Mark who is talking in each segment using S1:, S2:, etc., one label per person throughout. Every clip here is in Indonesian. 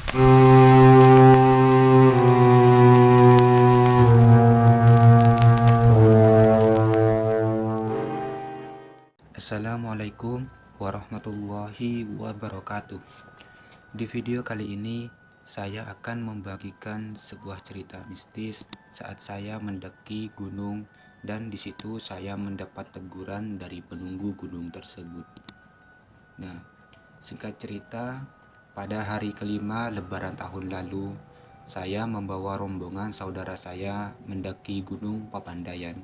S1: Assalamualaikum warahmatullahi wabarakatuh. Di video kali ini saya akan membagikan sebuah cerita mistis saat saya mendaki gunung dan di situ saya mendapat teguran dari penunggu gunung tersebut. Nah, singkat cerita, pada hari kelima Lebaran tahun lalu, saya membawa rombongan saudara saya mendaki Gunung Papandayan.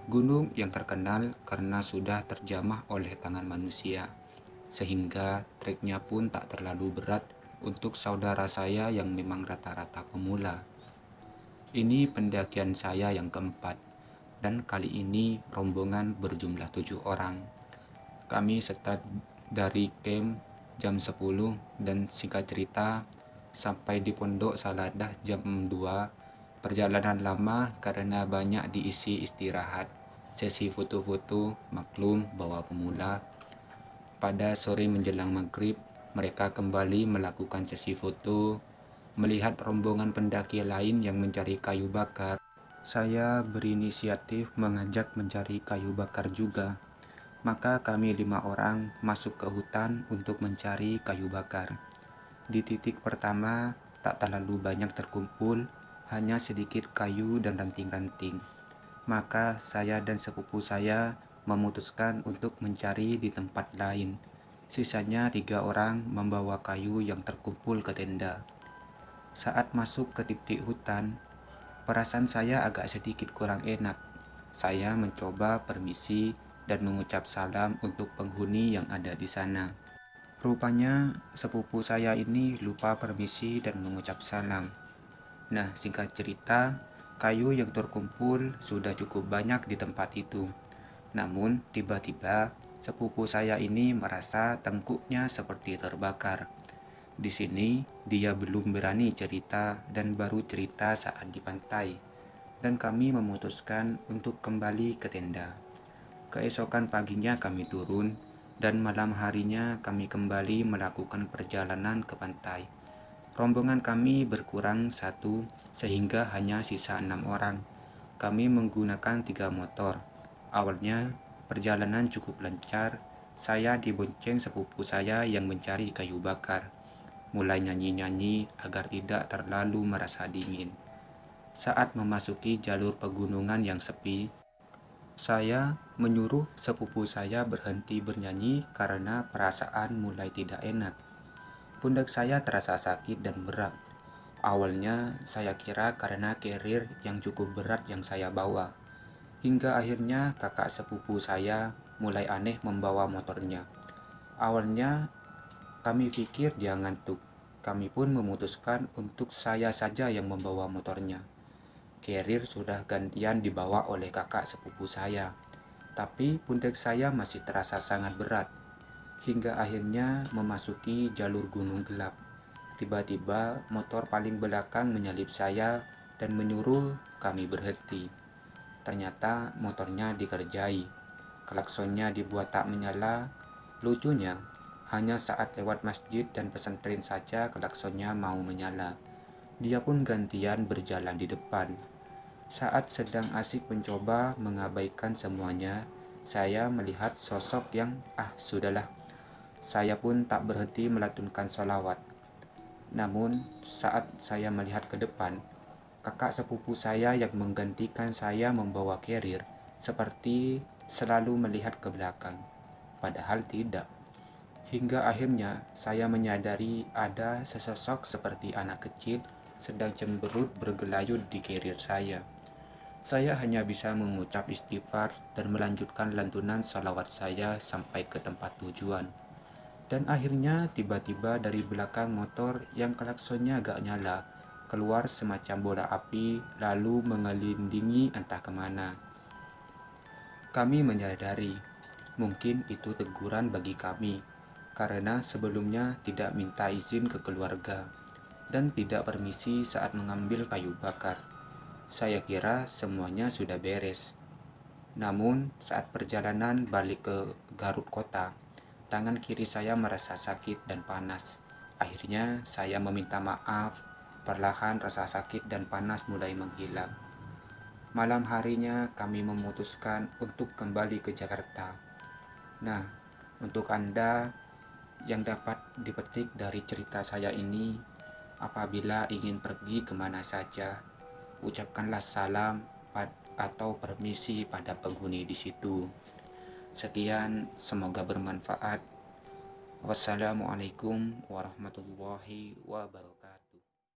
S1: Gunung yang terkenal karena sudah terjamah oleh tangan manusia, sehingga treknya pun tak terlalu berat untuk saudara saya yang memang rata-rata pemula. Ini pendakian saya yang keempat, dan kali ini rombongan berjumlah 7 orang. Kami start dari camp jam 10 dan singkat cerita sampai di pondok Saladah jam 2. Perjalanan lama karena banyak diisi istirahat, sesi foto-foto, maklum bawa pemula. Pada sore menjelang maghrib, mereka kembali melakukan sesi foto. Melihat rombongan pendaki lain yang mencari kayu bakar, saya berinisiatif mengajak mencari kayu bakar juga. Maka kami 5 orang masuk ke hutan untuk mencari kayu bakar. Di titik pertama tak terlalu banyak terkumpul, hanya sedikit kayu dan ranting-ranting. Maka saya dan sepupu saya memutuskan untuk mencari di tempat lain. Sisanya 3 orang membawa kayu yang terkumpul ke tenda. Saat masuk ke titik hutan, perasaan saya agak sedikit kurang enak. Saya mencoba permisi dan mengucap salam untuk penghuni yang ada di sana. Rupanya sepupu saya ini lupa permisi dan mengucap salam. Nah, singkat cerita, kayu yang terkumpul sudah cukup banyak di tempat itu. Namun, tiba-tiba sepupu saya ini merasa tengkuknya seperti terbakar. Di sini, dia belum berani cerita dan baru cerita saat di pantai. Dan kami memutuskan untuk kembali ke tenda. Keesokan paginya kami turun, dan malam harinya kami kembali melakukan perjalanan ke pantai. Rombongan kami berkurang satu, sehingga hanya sisa 6 orang. Kami menggunakan 3 motor. Awalnya, perjalanan cukup lancar. Saya dibonceng sepupu saya yang mencari kayu bakar. Mulai nyanyi-nyanyi agar tidak terlalu merasa dingin. Saat memasuki jalur pegunungan yang sepi, saya menyuruh sepupu saya berhenti bernyanyi karena perasaan mulai tidak enak. Pundak saya terasa sakit dan berat. Awalnya saya kira karena carrier yang cukup berat yang saya bawa. Hingga akhirnya kakak sepupu saya mulai aneh membawa motornya. Awalnya kami pikir dia ngantuk. Kami pun memutuskan untuk saya saja yang membawa motornya. Carrier sudah gantian dibawa oleh kakak sepupu saya. Tapi pundak saya masih terasa sangat berat, hingga akhirnya memasuki jalur gunung gelap. Tiba-tiba motor paling belakang menyalip saya dan menyuruh kami berhenti. Ternyata motornya dikerjai, klaksonnya dibuat tak menyala. Lucunya, hanya saat lewat masjid dan pesantren saja klaksonnya mau menyala. Dia pun gantian berjalan di depan. Saat sedang asik mencoba mengabaikan semuanya, saya melihat sosok yang sudahlah. Saya pun tak berhenti melantunkan sholawat. Namun saat saya melihat ke depan, kakak sepupu saya yang menggantikan saya membawa carrier seperti selalu melihat ke belakang. Padahal tidak. Hingga akhirnya saya menyadari ada sesosok seperti anak kecil sedang cemberut bergelayut di carrier saya. Saya hanya bisa mengucap istighfar dan melanjutkan lantunan salawat saya sampai ke tempat tujuan. Dan akhirnya tiba-tiba dari belakang motor yang klaksonnya gak nyala, keluar semacam bola api lalu mengelindingi entah kemana. Kami menyadari, mungkin itu teguran bagi kami, karena sebelumnya tidak minta izin ke keluarga, dan tidak permisi saat mengambil kayu bakar. Saya kira semuanya sudah beres. Namun, saat perjalanan balik ke Garut kota, tangan kiri saya merasa sakit dan panas. Akhirnya saya meminta maaf. Perlahan rasa sakit dan panas mulai menghilang. Malam harinya kami memutuskan untuk kembali ke Jakarta. Nah, untuk Anda yang dapat dipetik dari cerita saya ini, apabila ingin pergi kemana saja, ucapkanlah salam atau permisi pada penghuni di situ. Sekian, semoga bermanfaat. Wassalamualaikum warahmatullahi wabarakatuh.